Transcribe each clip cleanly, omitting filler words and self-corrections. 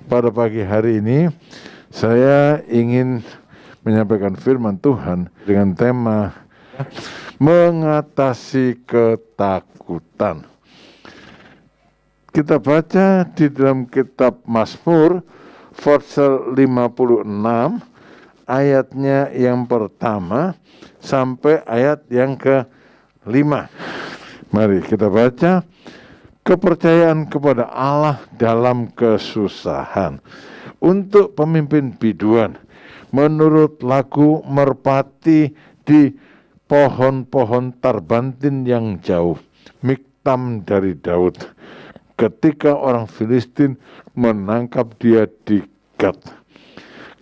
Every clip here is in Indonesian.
Pada pagi hari ini saya ingin menyampaikan firman Tuhan dengan tema mengatasi ketakutan. Kita baca di dalam kitab Mazmur pasal 56 ayatnya yang pertama sampai ayat yang ke-5. Mari kita baca. Kepercayaan kepada Allah dalam kesusahan. Untuk pemimpin biduan, menurut lagu merpati di pohon-pohon tarbantin yang jauh, Miktam dari Daud. Ketika orang Filistin menangkap dia di Gat.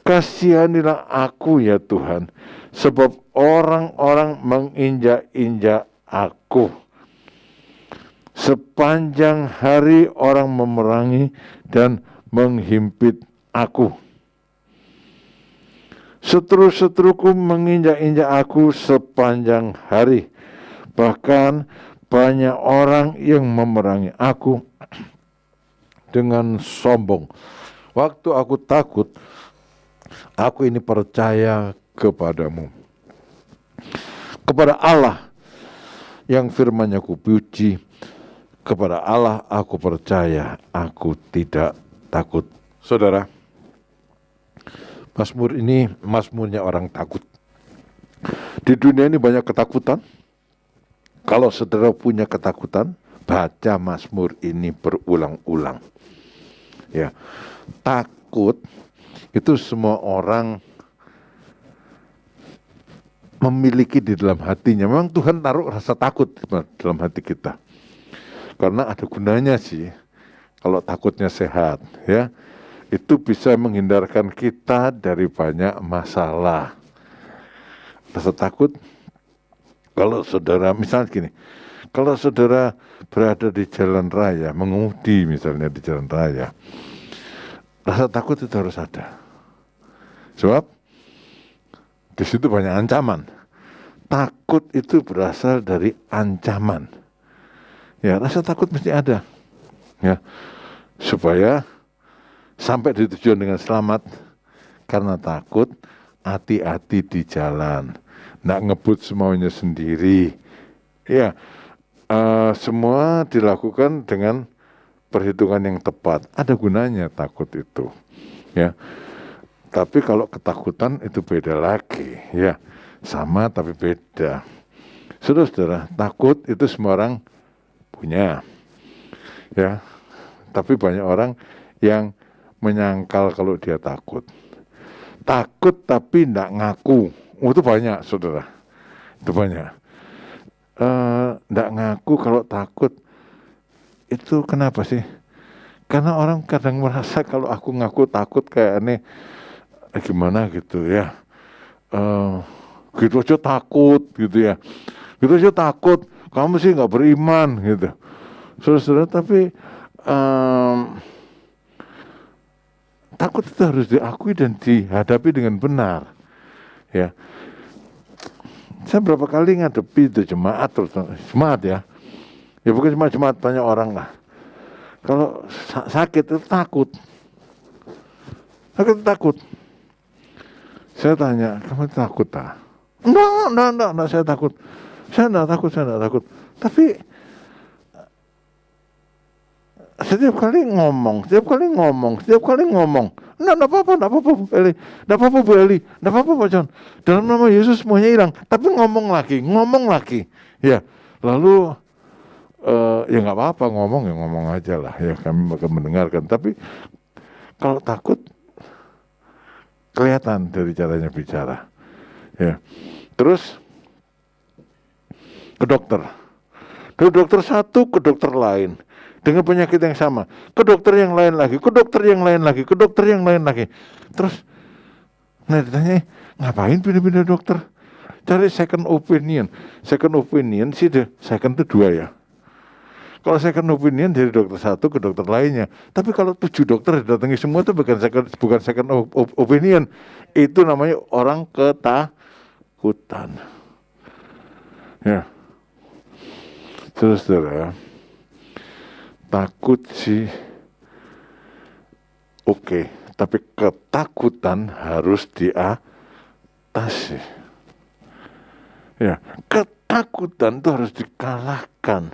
Kasihanilah aku ya Tuhan, sebab orang-orang menginjak-injak aku. Sepanjang hari orang memerangi dan menghimpit aku. Seteru-seteruku menginjak-injak aku sepanjang hari. Bahkan banyak orang yang memerangi aku dengan sombong. Waktu aku takut, aku ini percaya kepadamu. Kepada Allah yang firman-Nya kupuji, kepada Allah aku percaya, aku tidak takut. Saudara, Mazmur ini mazmurnya orang takut. Di dunia ini banyak ketakutan. Kalau saudara punya ketakutan, baca Mazmur ini berulang-ulang. Ya, takut itu semua orang memiliki di dalam hatinya. Memang Tuhan taruh rasa takut dalam hati kita. Karena ada gunanya sih, kalau takutnya sehat, ya, itu bisa menghindarkan kita dari banyak masalah. Rasa takut, kalau saudara, misalnya gini, kalau saudara berada di jalan raya, mengemudi misalnya di jalan raya, rasa takut itu harus ada. Sebab di situ banyak ancaman. Takut itu berasal dari ancaman. Ya, rasa takut mesti ada. Ya, supaya sampai di tujuan dengan selamat. Karena takut, hati-hati di jalan. Nggak ngebut semaunya sendiri. Ya, semua dilakukan dengan perhitungan yang tepat. Ada gunanya takut itu. Ya, tapi kalau ketakutan itu beda lagi. Ya, sama tapi beda. Saudara-saudara, takut itu semua orang punya, ya, tapi banyak orang yang menyangkal kalau dia takut tapi tidak ngaku. Itu banyak, saudara, itu banyak. Tidak ngaku kalau takut. Itu kenapa sih? Karena orang kadang merasa kalau aku ngaku takut kayak aneh, gimana gitu ya, gitu aja takut gitu ya, gitu aja takut, kamu sih nggak beriman gitu. Saudara-saudara, tapi takut itu harus diakui dan dihadapi dengan benar. Ya, saya berapa kali ngadepi itu jemaat ya. Ya bukan cuma jemaat, banyak orang lah. Kalau sakit itu takut. Saya tanya, kamu takut tak? Enggak, saya takut. Saya enggak takut. Tapi setiap kali ngomong. Enggak apa-apa Bu Eli. Enggak apa-apa Bu Eli. Enggak apa-apa Pak John. Dalam nama Yesus semuanya hilang. Tapi ngomong lagi. Ya, lalu ya nggak apa-apa, ngomong aja lah. Ya, kami akan mendengarkan. Tapi kalau takut kelihatan dari caranya bicara. Ya. Terus ke dokter satu, ke dokter lain dengan penyakit yang sama, ke dokter yang lain lagi. Terus nah ditanya, ngapain pindah-pindah dokter? Cari second opinion sih, second itu 2 ya. Kalau second opinion dari dokter satu ke dokter lainnya. Tapi kalau 7 dokter didatangi semua itu bukan second opinion. Itu namanya orang ketakutan. Ya. Saudara, takut sih Oke, tapi ketakutan harus diatasi. Ya, ketakutan itu harus dikalahkan.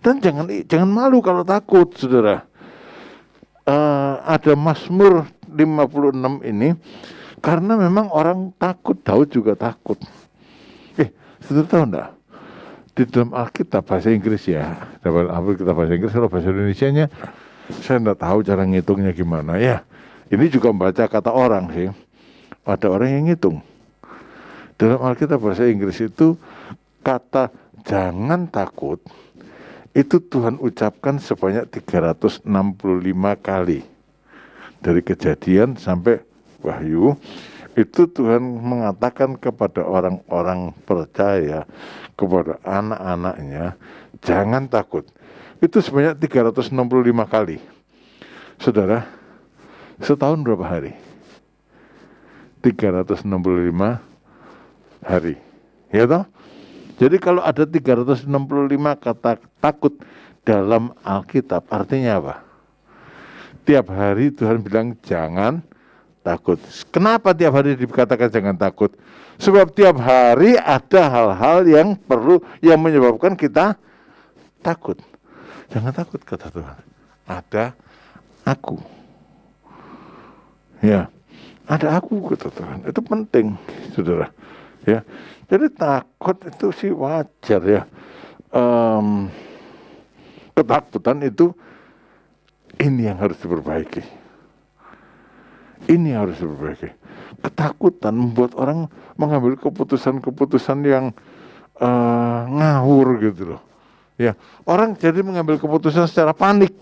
Dan jangan malu kalau takut, saudara. Ada Mazmur 56 ini, karena memang orang takut, Daud juga takut. Saudara tahu enggak? Di dalam Alkitab bahasa Inggris ya, dalam Alkitab bahasa Inggris, kalau bahasa Indonesianya saya enggak tahu cara ngitungnya gimana ya. Ini juga membaca kata orang sih. Ada orang yang ngitung. Dalam Alkitab bahasa Inggris itu kata jangan takut itu Tuhan ucapkan sebanyak 365 kali. Dari Kejadian sampai Wahyu, itu Tuhan mengatakan kepada orang-orang percaya, kepada anak-anaknya, jangan takut. Itu sebanyak 365 kali. Saudara, setahun berapa hari? 365 hari. Ya toh? Jadi kalau ada 365 kata takut dalam Alkitab, artinya apa? Tiap hari Tuhan bilang jangan takut. Kenapa tiap hari dikatakan jangan takut? Sebab tiap hari ada hal-hal yang menyebabkan kita takut. Jangan takut, kata Tuhan. Ada aku. Ya, ada aku, kata Tuhan. Itu penting, saudara. Ya, jadi takut itu sih wajar ya. Ketakutan itu ini yang harus diperbaiki. Ini harus diperbaiki. Ketakutan membuat orang mengambil keputusan-keputusan yang ngawur gitu loh. Ya, orang jadi mengambil keputusan secara panik.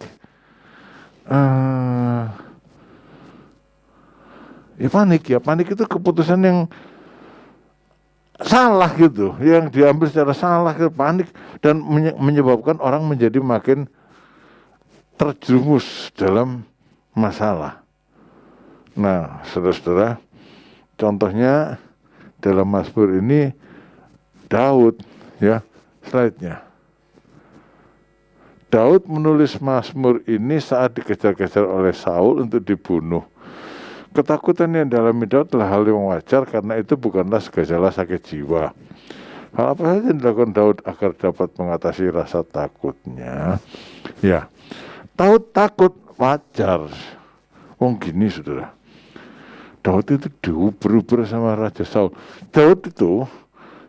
Panik itu keputusan yang salah gitu, yang diambil secara salah, panik, dan menyebabkan orang menjadi makin terjerumus dalam masalah. Nah, saudara-saudara, contohnya dalam Mazmur ini Daud, ya, slide-nya. Daud menulis Mazmur ini saat dikejar-kejar oleh Saul untuk dibunuh. Ketakutan yang dialami Daud adalah hal yang wajar karena itu bukanlah gejala sakit jiwa. Hal apa saja yang dilakukan Daud agar dapat mengatasi rasa takutnya? Ya, Daud takut wajar. Gini saudara, Daud itu diuber-uber sama Raja Saul. Daud itu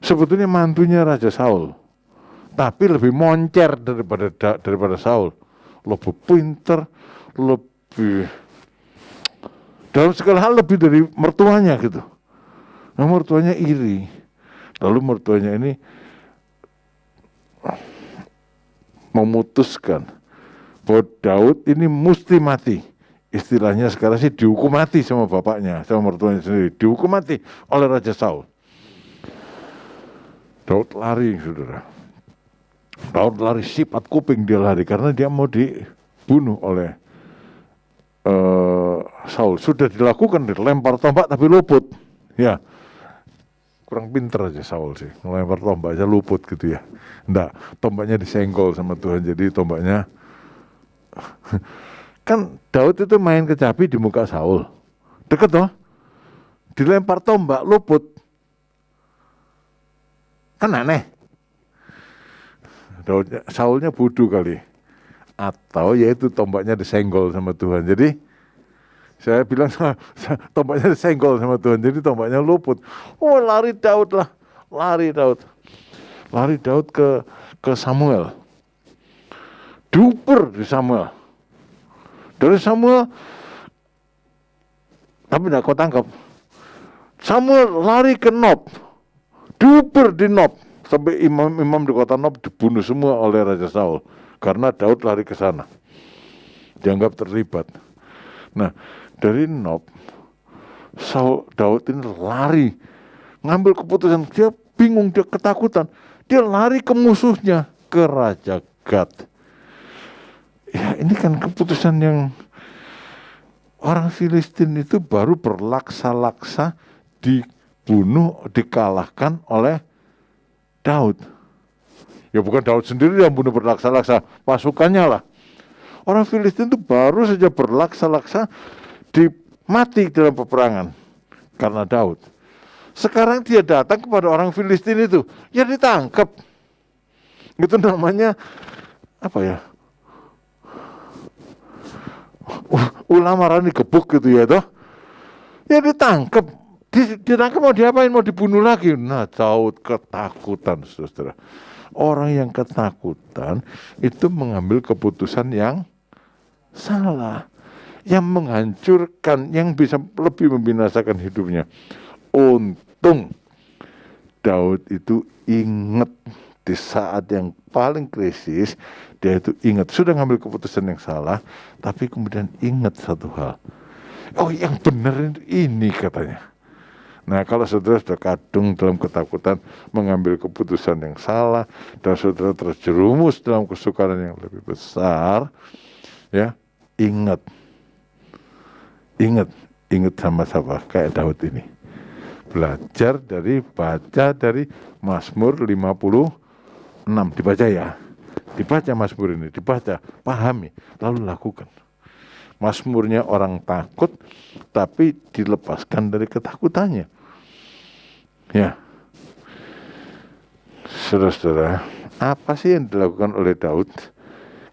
sebetulnya mantunya Raja Saul, tapi lebih moncer daripada Saul. Lebih pinter, lebih dalam segala hal lebih dari mertuanya gitu. Nah, mertuanya iri. Lalu mertuanya ini memutuskan bahwa Daud ini mesti mati. Istilahnya sekarang sih dihukum mati sama bapaknya, sama mertuanya sendiri. Dihukum mati oleh Raja Saul. Daud lari, saudara. Daud lari sifat kuping, dia lari karena dia mau dibunuh oleh Saul. Sudah dilakukan, dilempar tombak tapi luput. Ya, kurang pinter aja Saul sih, ngelempar tombak aja luput gitu ya. Enggak, tombaknya disenggol sama Tuhan, jadi tombaknya kan Daud itu main kecapi di muka Saul, deket toh, dilempar tombak luput, kan aneh. Saulnya bodoh kali, atau yaitu tombaknya disenggol sama Tuhan. Jadi saya bilang tombaknya disenggol sama Tuhan, jadi tombaknya luput. Oh, lari Daud ke Samuel, diuber di Samuel. Dari Samuel, tapi tidak kau tangkap. Samuel lari ke Nob, diuber di Nob, sampai imam-imam di kota Nob dibunuh semua oleh Raja Saul karena Daud lari ke sana, dianggap terlibat. Nah, dari Nob, Daud ini lari, ngambil keputusan, dia bingung, dia ketakutan, dia lari ke musuhnya, ke Raja Gad. Ya, ini kan keputusan yang orang Filistin itu baru berlaksa-laksa dibunuh, dikalahkan oleh Daud. Ya bukan Daud sendiri yang bunuh berlaksa-laksa, pasukannya lah. Orang Filistin itu baru saja berlaksa-laksa mati dalam peperangan karena Daud. Sekarang dia datang kepada orang Filistin itu, ya ditangkap. Itu namanya apa ya? Ulama rani gebuk gitu ya toh. Ya ditangkap. Ditangkap mau diapain? Mau dibunuh lagi. Nah, Daud ketakutan, saudara. Orang yang ketakutan itu mengambil keputusan yang salah, yang menghancurkan, yang bisa lebih membinasakan hidupnya. Untung Daud itu ingat di saat yang paling krisis, dia itu ingat, sudah ngambil keputusan yang salah, tapi kemudian ingat satu hal. Oh, yang benar ini katanya. Nah, kalau saudara sudah kadung dalam ketakutan mengambil keputusan yang salah, dan saudara terjerumus dalam kesukaran yang lebih besar, ya, ingat sama-sama kayak Daud ini. Baca dari Mazmur 56, dibaca Mazmur ini, pahami, lalu lakukan. Mazmurnya orang takut, tapi dilepaskan dari ketakutannya. Ya, saudara-saudara, apa sih yang dilakukan oleh Daud?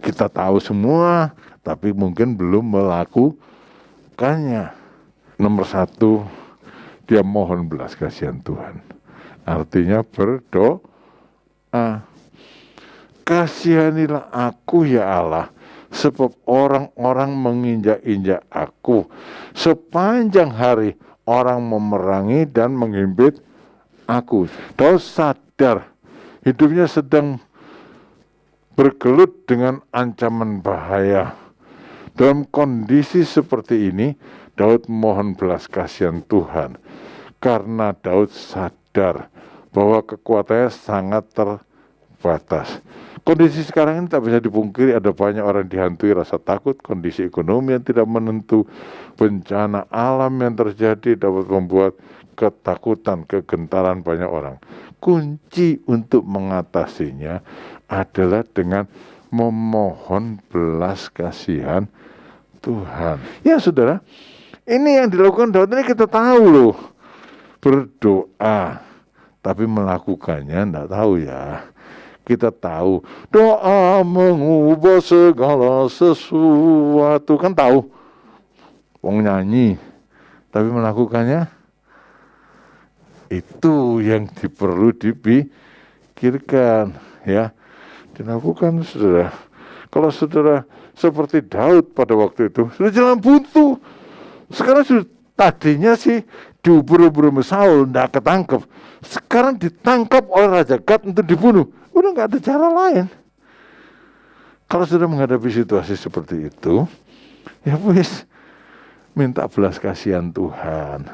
Kita tahu semua, tapi mungkin belum melakukannya. Nomor 1, dia mohon belas kasihan Tuhan. Artinya berdoa. Kasihanilah aku ya Allah, sebab orang-orang menginjak-injak aku. Sepanjang hari orang memerangi dan menghimpit aku. Daud sadar hidupnya sedang bergelut dengan ancaman bahaya. Dalam kondisi seperti ini, Daud mohon belas kasihan Tuhan. Karena Daud sadar bahwa kekuatannya sangat terbatas. Kondisi sekarang ini tak bisa dipungkiri, ada banyak orang dihantui rasa takut, kondisi ekonomi yang tidak menentu, bencana alam yang terjadi dapat membuat ketakutan, kegentaran banyak orang. Kunci untuk mengatasinya adalah dengan memohon belas kasihan Tuhan. Ya saudara, ini yang dilakukan Daud ini kita tahu loh. Berdoa, tapi melakukannya enggak tahu ya. Kita tahu doa mengubah segala sesuatu, kan tahu. Wong nyanyi, tapi melakukannya itu yang perlu dipikirkan ya. Dilakukan saudara. Kalau saudara seperti Daud pada waktu itu sudah jalan buntu. Sekarang sudah tadinya sih diubur-ubur sama Saul, tidak ketangkep. Sekarang ditangkap oleh Raja Gad untuk dibunuh. Udah nggak ada cara lain. Kalau sudah menghadapi situasi seperti itu, ya wis, minta belas kasihan Tuhan.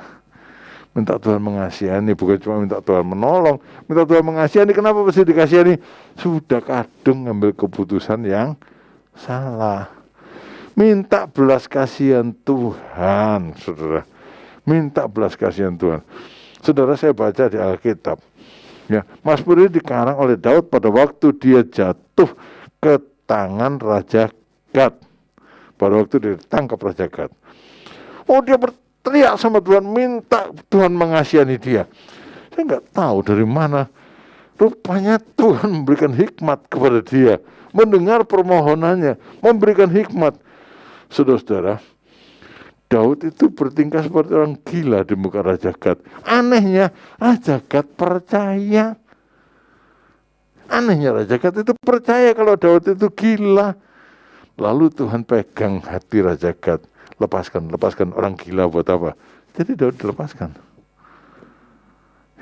Minta Tuhan mengasihani, bukan cuma minta Tuhan menolong. Minta Tuhan mengasihani, kenapa mesti dikasihani? Sudah kadung ngambil keputusan yang salah. Minta belas kasihan Tuhan, saudara. Minta belas kasihan Tuhan. Saudara, saya baca di Alkitab, ya, Mazmur ini dikarang oleh Daud pada waktu dia jatuh ke tangan Raja Gad. Pada waktu dia ditangkap Raja Gad. Oh, dia berteriak sama Tuhan, minta Tuhan mengasihani dia. Saya nggak tahu dari mana. Rupanya Tuhan memberikan hikmat kepada dia, mendengar permohonannya, memberikan hikmat. Saudara-saudara, Daud itu bertingkah seperti orang gila di muka Raja Gad. Anehnya Raja Gad percaya. Anehnya Raja Gad itu percaya kalau Daud itu gila. Lalu Tuhan pegang hati Raja Gad. Lepaskan orang gila buat apa? Jadi Daud dilepaskan.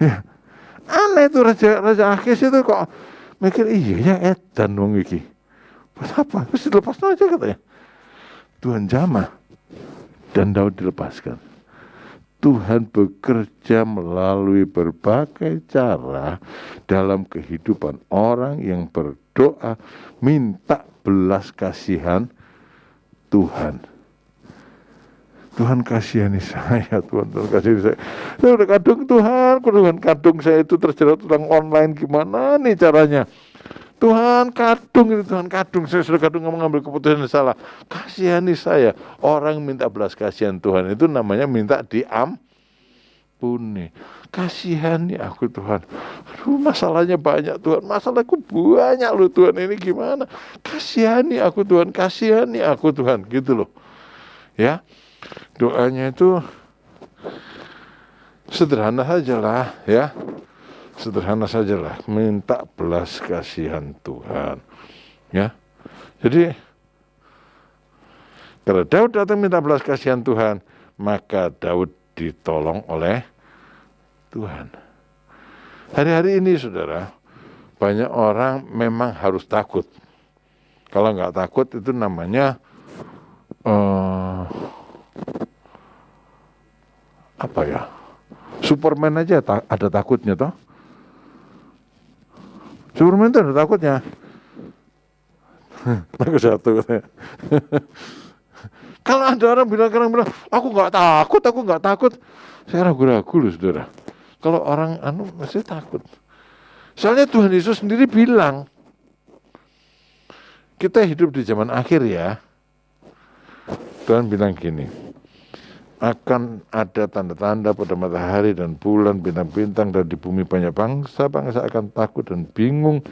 Ya, aneh itu Raja Akis itu kok mikir iya ya edan wong iki. Buat apa? Terus dilepaskan aja katanya. Tuhan jamah. Dan Daud dilepaskan. Tuhan bekerja melalui berbagai cara dalam kehidupan orang yang berdoa minta belas kasihan Tuhan. Tuhan kasihani saya, Tuhan kasihani saya. Saya udah kadung Tuhan kadung saya itu terjerat utang online, gimana nih caranya? Tuhan kadung ini, Tuhan kadung, saya sudah kadung mengambil keputusan yang salah. Kasihani saya. Orang minta belas kasihan Tuhan itu namanya minta diampuni. Kasihani aku Tuhan. Aduh, masalahnya banyak Tuhan. Masalahku banyak loh Tuhan. Ini gimana? Kasihani aku Tuhan. Kasihani aku Tuhan. Gitu loh. Ya. Doanya itu sederhana sajalah ya. Sederhana sajalah, minta belas kasihan Tuhan. Ya. Jadi kalau Daud datang minta belas kasihan Tuhan, maka Daud ditolong oleh Tuhan. Hari-hari ini saudara, banyak orang memang harus takut. Kalau nggak takut itu namanya apa ya? Superman aja ada takutnya toh. Superman itu ada takutnya. Takut satu. Kalau ada orang bilang, aku nggak takut. Saya ragu-ragu loh saudara. Kalau orang mesti takut. Soalnya Tuhan Yesus sendiri bilang, kita hidup di zaman akhir ya. Tuhan bilang gini, akan ada tanda-tanda pada matahari dan bulan, bintang-bintang, dan di bumi banyak bangsa-bangsa akan takut dan bingung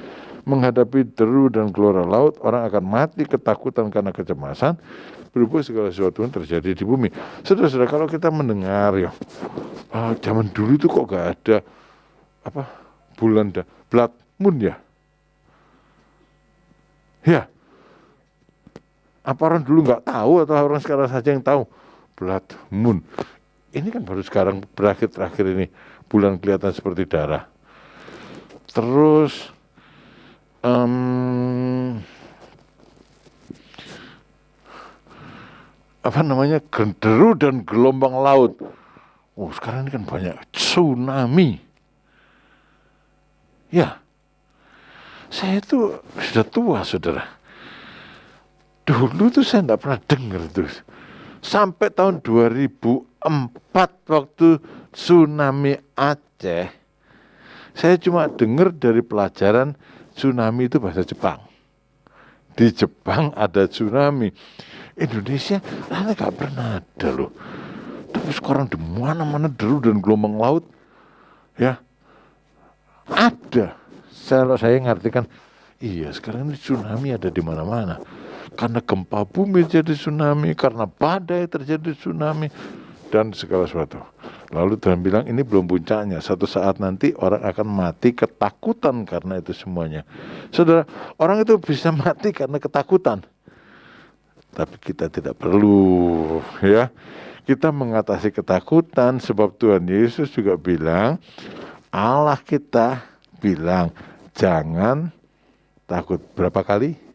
menghadapi deru dan gelora laut. Orang akan mati ketakutan karena kecemasan, berhubung segala sesuatu yang terjadi di bumi. Saudara-saudara, kalau kita mendengar ya, zaman dulu itu kok gak ada bulan blood moon ya? Ya, apa orang dulu nggak tahu atau orang sekarang saja yang tahu? Blood moon. Ini kan baru sekarang terakhir ini bulan kelihatan seperti darah. Terus deru dan gelombang laut. Sekarang ini kan banyak tsunami. Ya, saya itu sudah tua saudara. Dulu tuh saya nggak pernah dengar tuh. Sampai tahun 2004 waktu tsunami Aceh, saya cuma dengar dari pelajaran tsunami itu bahasa Jepang. Di Jepang ada tsunami. Indonesia nggak pernah ada loh. Tapi sekarang di mana-mana deru dan gelombang laut, ya ada. Saya ngartikan, iya sekarang ini tsunami ada di mana-mana. Karena gempa bumi jadi tsunami, karena badai terjadi tsunami, dan segala sesuatu. Lalu Tuhan bilang ini belum puncaknya. Satu saat nanti orang akan mati ketakutan karena itu semuanya. Saudara, orang itu bisa mati karena ketakutan. Tapi kita tidak perlu ya. Kita mengatasi ketakutan sebab Tuhan Yesus juga bilang, Allah kita bilang jangan takut. Berapa kali?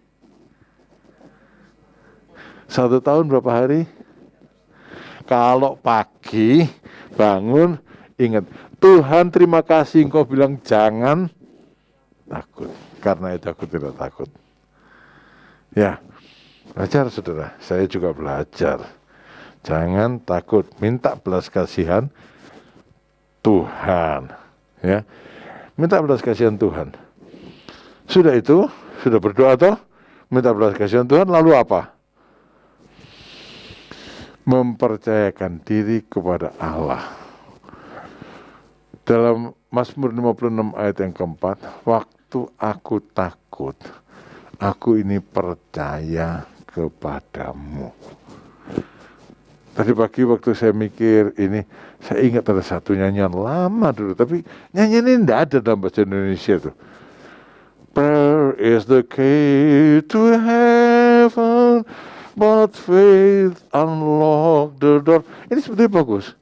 1 tahun berapa hari? Kalau pagi bangun, ingat, Tuhan terima kasih engkau bilang jangan takut. Karena itu aku tidak takut. Ya, belajar saudara, saya juga belajar. Jangan takut, minta belas kasihan Tuhan. Ya, minta belas kasihan Tuhan. Sudah itu, sudah berdoa toh? Minta belas kasihan Tuhan, lalu apa? Mempercayakan diri kepada Allah. Dalam Mazmur 56 ayat yang keempat, waktu aku takut, aku ini percaya kepadamu. Tadi pagi waktu saya mikir ini, saya ingat ada satu nyanyian lama dulu, tapi nyanyian ini tidak ada dalam bahasa Indonesia tuh. Prayer is the key to heaven, but faith unlock the door. Ini sebetulnya bagus.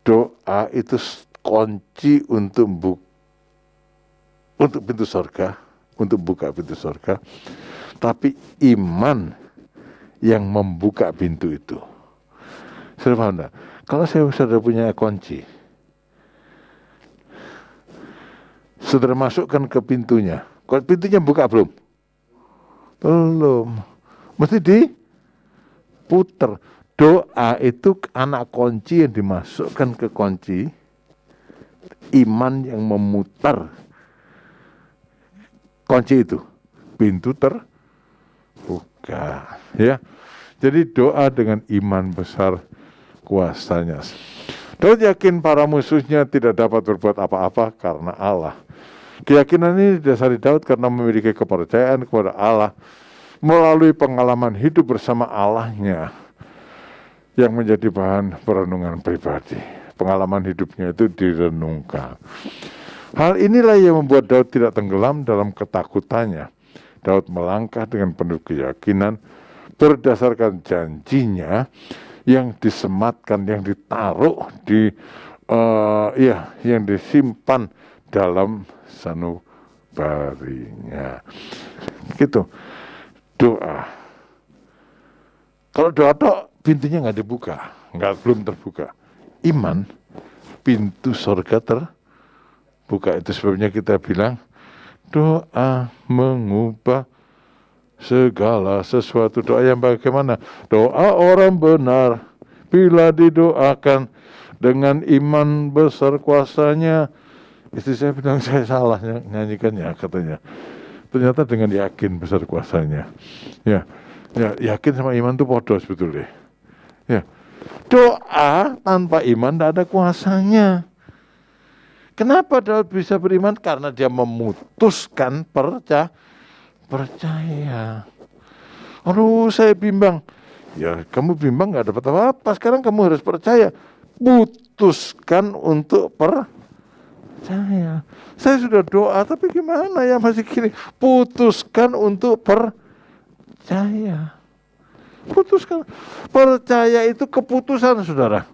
Doa itu kunci untuk pintu surga, untuk buka pintu surga. Tapi iman yang membuka pintu itu. Saudara paham enggak? Kalau saudara punya kunci, saudara masukkan ke pintunya. Pintunya buka belum? Belum. Mesti diputer. Doa itu anak kunci yang dimasukkan ke kunci. Iman yang memutar kunci itu, pintu terbuka. Ya, jadi doa dengan iman besar kuasanya. Daud yakin para musuhnya tidak dapat berbuat apa-apa karena Allah. Keyakinan ini didasari Daud karena memiliki kepercayaan kepada Allah melalui pengalaman hidup bersama Allahnya yang menjadi bahan perenungan pribadi. Pengalaman hidupnya itu direnungkan. Hal inilah yang membuat Daud tidak tenggelam dalam ketakutannya. Daud melangkah dengan penuh keyakinan berdasarkan janjinya yang disematkan, yang ditaruh yang disimpan dalam sanubarinya. Gitu. Doa. Kalau doa tok pintunya nggak dibuka, belum terbuka. Iman, pintu surga terbuka. Itu sebabnya kita bilang doa mengubah segala sesuatu. Doa yang bagaimana? Doa orang benar bila didoakan dengan iman besar kuasanya. Istri saya bilang saya salah nyanyikannya katanya. Ternyata dengan yakin besar kuasanya. Ya, yakin sama iman itu podo sebetulnya. Ya, doa tanpa iman tidak ada kuasanya. Kenapa Daud bisa beriman? Karena dia memutuskan percaya. Aduh, saya bimbang. Ya, kamu bimbang nggak dapat apa-apa. Sekarang kamu harus percaya. Putuskan untuk percaya. Saya sudah doa, tapi gimana ya masih gini. Putuskan untuk percaya. Putuskan. Percaya itu keputusan, saudara.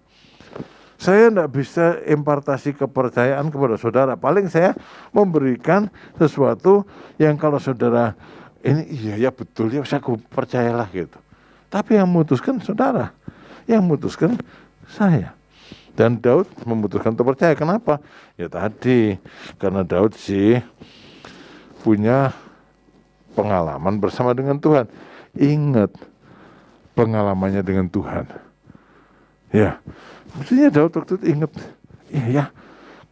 Saya tidak bisa impartasi kepercayaan kepada saudara. Paling saya memberikan sesuatu yang kalau saudara ini iya ya betul ya saya percayalah gitu. Tapi yang memutuskan saudara, yang memutuskan saya. Dan Daud memutuskan untuk percaya. Kenapa? Ya tadi karena Daud sih punya pengalaman bersama dengan Tuhan. Ingat pengalamannya dengan Tuhan. Ya, mestinya Daud waktu itu ingat, iya ya,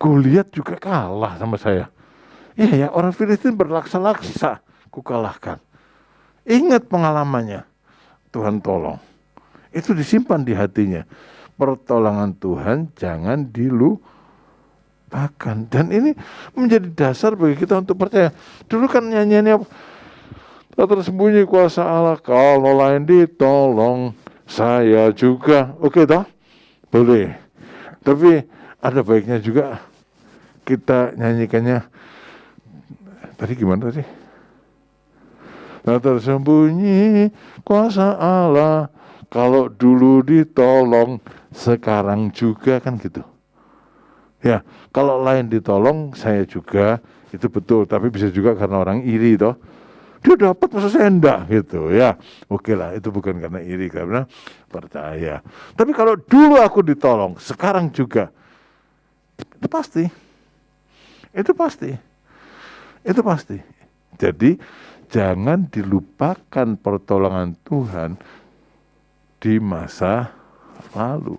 Goliat juga kalah sama saya. Iya ya, orang Filistin berlaksa-laksa, ku kalahkan. Ingat pengalamannya, Tuhan tolong. Itu disimpan di hatinya. Pertolongan Tuhan jangan dilupakan. Dan ini menjadi dasar bagi kita untuk percaya. Dulu kan nyanyiannya tak tersembunyi kuasa Allah, kalau lain ditolong saya juga. Oke toh? Boleh. Tapi ada baiknya juga kita nyanyikannya. Tadi gimana tadi? Tak tersembunyi kuasa Allah, kalau dulu ditolong sekarang juga, kan gitu. Ya, kalau lain ditolong saya juga, itu betul. Tapi bisa juga karena orang iri toh. Dia dapat masa saya enggak gitu ya. Oke lah, itu bukan karena iri, karena percaya. Tapi kalau dulu aku ditolong, sekarang juga. Itu pasti. Itu pasti. Itu pasti. Jadi jangan dilupakan pertolongan Tuhan di masa lalu.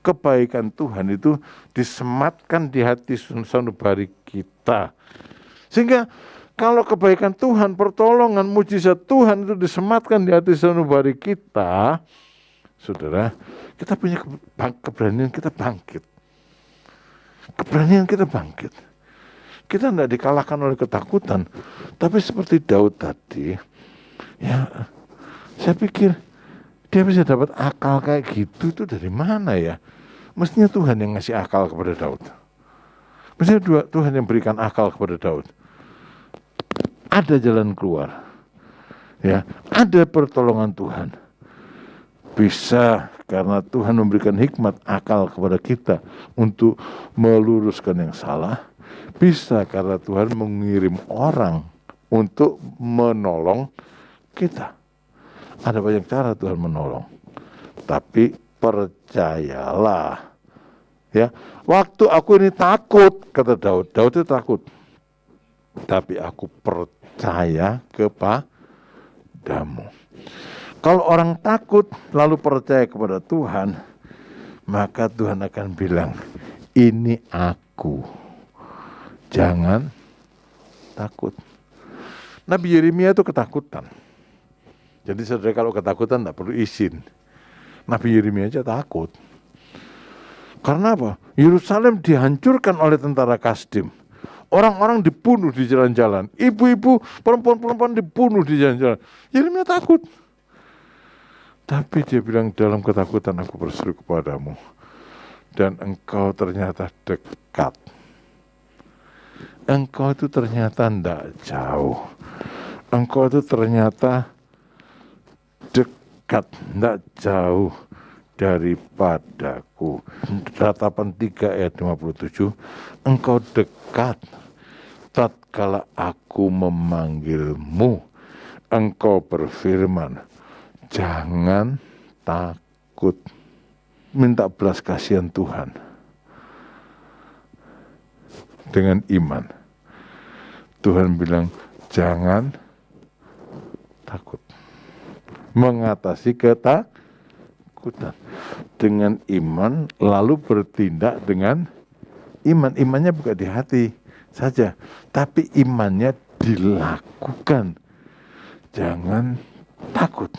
Kebaikan Tuhan itu disematkan di hati sanubari kita. Sehingga kalau kebaikan Tuhan, pertolongan, mujizat Tuhan itu disematkan di hati sanubari kita, saudara, kita punya keberanian kita bangkit. Keberanian kita bangkit. Kita tidak dikalahkan oleh ketakutan, tapi seperti Daud tadi, ya, saya pikir dia bisa dapat akal kayak gitu itu dari mana ya? Mestinya Tuhan yang ngasih akal kepada Daud. Mestinya Tuhan yang berikan akal kepada Daud. Ada jalan keluar, ya, ada pertolongan Tuhan. Bisa karena Tuhan memberikan hikmat akal kepada kita untuk meluruskan yang salah. Bisa karena Tuhan mengirim orang untuk menolong kita. Ada banyak cara Tuhan menolong, tapi percayalah, ya. Waktu aku ini takut, kata Daud itu takut, tapi aku percaya kepadamu. Kalau orang takut lalu percaya kepada Tuhan, maka Tuhan akan bilang, ini aku, jangan takut. Nabi Yeremia itu ketakutan. Jadi saudara kalau ketakutan tidak perlu izin. Nabi Yeremia aja takut. Karena apa? Yerusalem dihancurkan oleh tentara Kasdim. Orang-orang dibunuh di jalan-jalan. Ibu-ibu, perempuan-perempuan dibunuh di jalan-jalan. Yeremia takut. Tapi dia bilang, dalam ketakutan aku berseru kepadamu. Dan engkau ternyata dekat. Engkau itu ternyata tidak jauh. Engkau itu ternyata dekat, tidak jauh daripadaku. Ratapan 3 ayat 57, engkau dekat tatkala aku memanggilmu. Engkau berfirman, jangan takut. Minta belas kasihan Tuhan dengan iman. Tuhan bilang, jangan takut. Mengatasi ketakutan dengan iman, lalu bertindak dengan iman. Imannya bukan di hati saja, tapi imannya dilakukan. Jangan takut.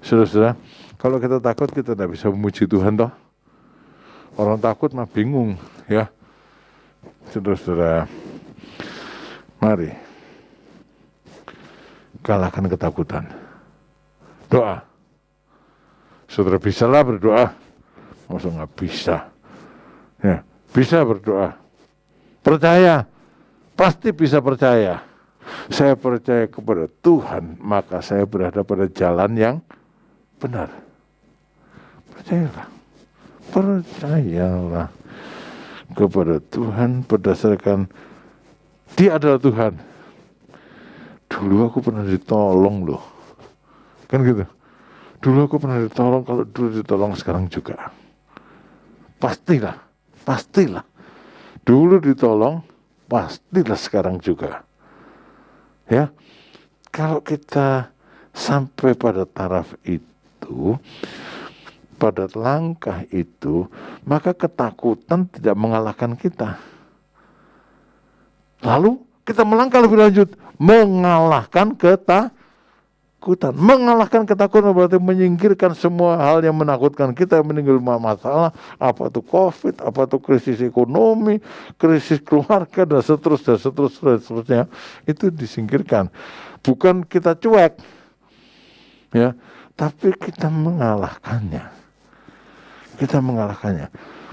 Saudara-saudara, kalau kita takut kita tidak bisa memuji Tuhan toh. Orang takut mah bingung ya. Saudara-saudara, mari kalahkan ketakutan. Doa. Saudara bisalah berdoa. Masa nggak bisa? Ya, bisa berdoa. Percaya, pasti bisa percaya. Saya percaya kepada Tuhan, maka saya berada pada jalan yang benar. Percayalah kepada Tuhan berdasarkan Dia adalah Tuhan. Dulu aku pernah ditolong loh, kan gitu. Dulu aku pernah ditolong, kalau dulu ditolong sekarang juga. Pastilah. Dulu ditolong, pastilah sekarang juga. Ya, kalau kita sampai pada taraf itu, pada langkah itu, maka ketakutan tidak mengalahkan kita. Lalu kita melangkah lebih lanjut, mengalahkan ketakutan. Mengalahkan ketakutan berarti menyingkirkan semua hal yang menakutkan kita, menimbulkan masalah, apa itu COVID, apa itu krisis ekonomi, krisis keluarga, dan seterusnya, itu disingkirkan. Bukan kita cuek, ya, tapi kita mengalahkannya.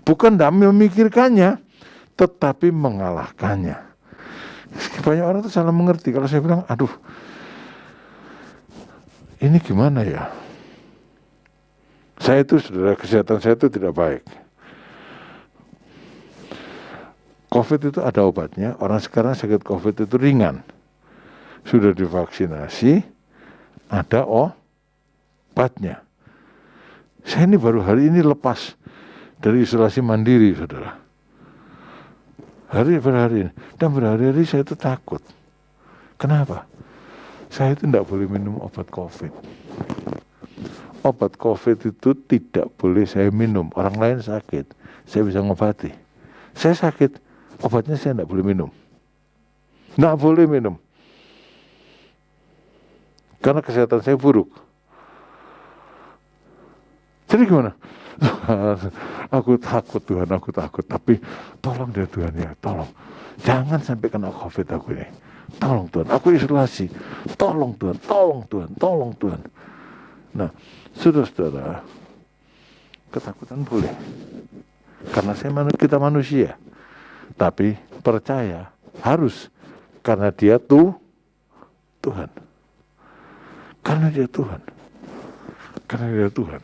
Bukan tidak memikirkannya, tetapi mengalahkannya. Banyak orang itu salah mengerti. Kalau saya bilang, aduh, ini gimana ya? Saya itu, saudara, kesehatan saya itu tidak baik. COVID itu ada obatnya. Orang sekarang sakit COVID itu ringan. Sudah divaksinasi, ada obatnya. Saya ini baru hari ini lepas dari isolasi mandiri, saudara. Hari ini. Dan berhari-hari saya itu takut. Kenapa? Saya itu tidak boleh minum obat COVID. Obat COVID itu tidak boleh saya minum. Orang lain sakit, saya bisa ngobati. Saya sakit, obatnya saya tidak boleh minum. Tidak boleh minum. Karena kesehatan saya buruk. Jadi gimana? Aku takut Tuhan, aku takut. Tapi tolong deh Tuhan ya, tolong. Jangan sampai kena COVID aku ini. Tolong Tuhan, aku isolasi. Tolong Tuhan. Nah, saudara-saudara, ketakutan boleh. Karena kita manusia. Tapi percaya harus. Karena Dia Tuhan. Karena Dia Tuhan.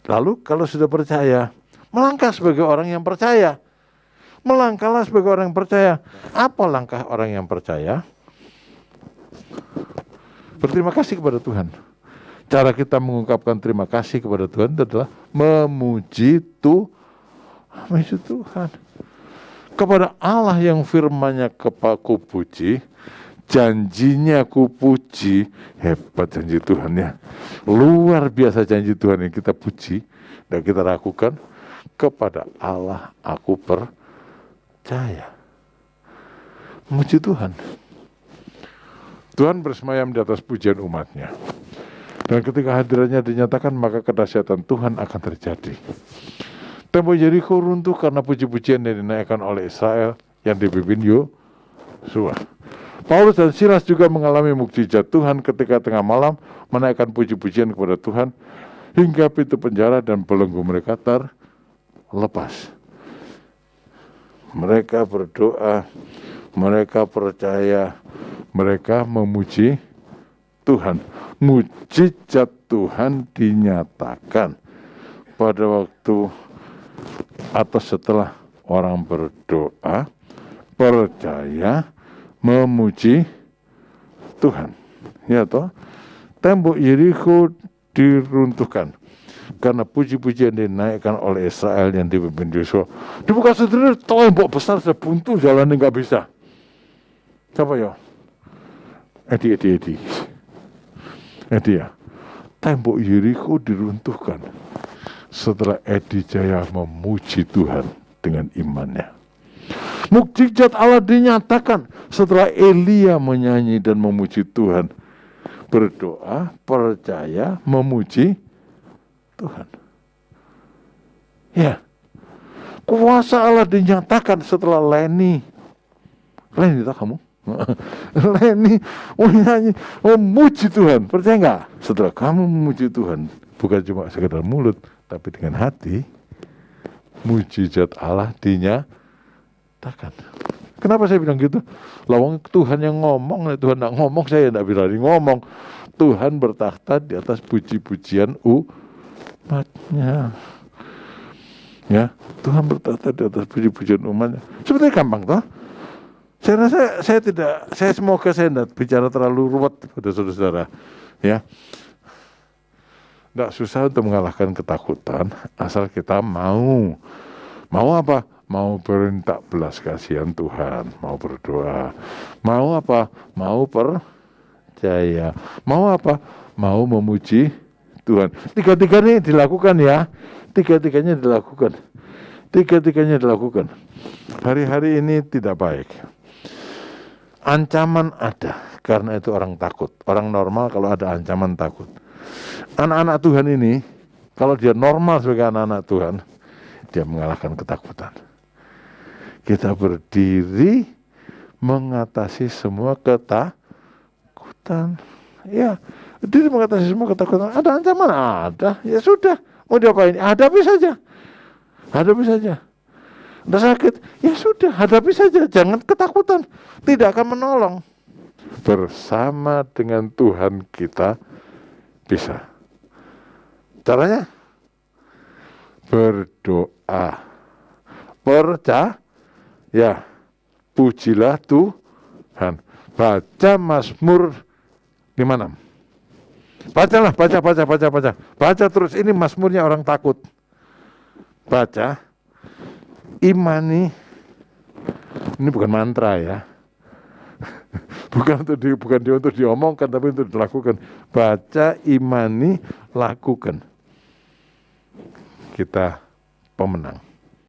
Lalu kalau sudah percaya, melangkah sebagai orang yang percaya. Melangkahlah sebagai orang yang percaya. Apa langkah orang yang percaya? Berterima kasih kepada Tuhan. Cara kita mengungkapkan terima kasih kepada Tuhan adalah memuji Tuhan. Kepada Allah yang firman-Nya ku puji, janjinya ku puji. Hebat janji Tuhan ya. Luar biasa janji Tuhan yang kita puji dan kita lakukan. Kepada Allah aku percaya. Memuji Tuhan. Tuhan bersemayam di atas pujian umatnya. Dan ketika hadirannya dinyatakan, maka kedahsyatan Tuhan akan terjadi. Tembok Yeriko runtuh karena puji-pujian yang dinaikkan oleh Israel yang dipimpin Yosua. Paulus dan Silas juga mengalami mukjizat Tuhan ketika tengah malam menaikkan puji-pujian kepada Tuhan hingga pintu penjara dan belenggu mereka terlepas. Mereka berdoa, mereka percaya, mereka memuji Tuhan. Mukjizat Tuhan dinyatakan pada waktu atau setelah orang berdoa, percaya, memuji Tuhan. Ya toh, tembok Yeriko diruntuhkan karena puji-pujian dinaikkan oleh Israel yang dipimpin Yosua. Dibuka sendiri, tembok besar sebuntu, jalan nggak bisa. Siapa ya? Edi ya. Tembok Yeriko diruntuhkan setelah Edi Jaya memuji Tuhan dengan imannya. Mukjizat Allah dinyatakan setelah Elia menyanyi dan memuji Tuhan, berdoa, percaya, memuji Tuhan. Ya, kuasa Allah dinyatakan setelah Leni itu kamu? Leni menyanyi, memuji Tuhan. Percaya nggak? Setelah kamu memuji Tuhan, bukan cuma sekedar mulut, tapi dengan hati, mukjizat Allah dinyatakan. Kenapa saya bilang gitu? Lawang Tuhan yang ngomong, Tuhan nggak ngomong, saya nggak berani ngomong. Tuhan bertakhta di atas puji-pujian umatnya. Ya, Tuhan bertakhta di atas puji-pujian umatnya. Sebenarnya gampang toh. Saya rasa semoga saya tidak bicara terlalu ruwet pada saudara-saudara. Ya, tidak susah untuk mengalahkan ketakutan asal kita mau apa? Mau perintah belas kasihan Tuhan, mau berdoa, mau apa? Mau percaya, mau apa? Mau memuji Tuhan. Tiga-tiganya dilakukan ya, tiga-tiganya dilakukan. Hari-hari ini tidak baik. Ancaman ada, karena itu orang takut. Orang normal kalau ada ancaman takut. Anak-anak Tuhan ini, kalau dia normal sebagai anak-anak Tuhan, dia mengalahkan ketakutan. Kita berdiri mengatasi semua ketakutan. Ya, berdiri mengatasi semua ketakutan. Ada ancaman? Ada. Ya sudah, mau diapain? Hadapi saja. Udah sakit? Ya sudah, hadapi saja. Jangan ketakutan. Tidak akan menolong. Bersama dengan Tuhan kita bisa. Caranya? Berdoa. Percaya. Pujilah Tuhan. Baca Mazmur 56. Bacalah, baca. Baca terus, ini Mazmurnya orang takut. Baca. Imani, ini bukan mantra ya, bukan untuk diomongkan, tapi untuk dilakukan. Baca, imani, lakukan. Kita pemenang.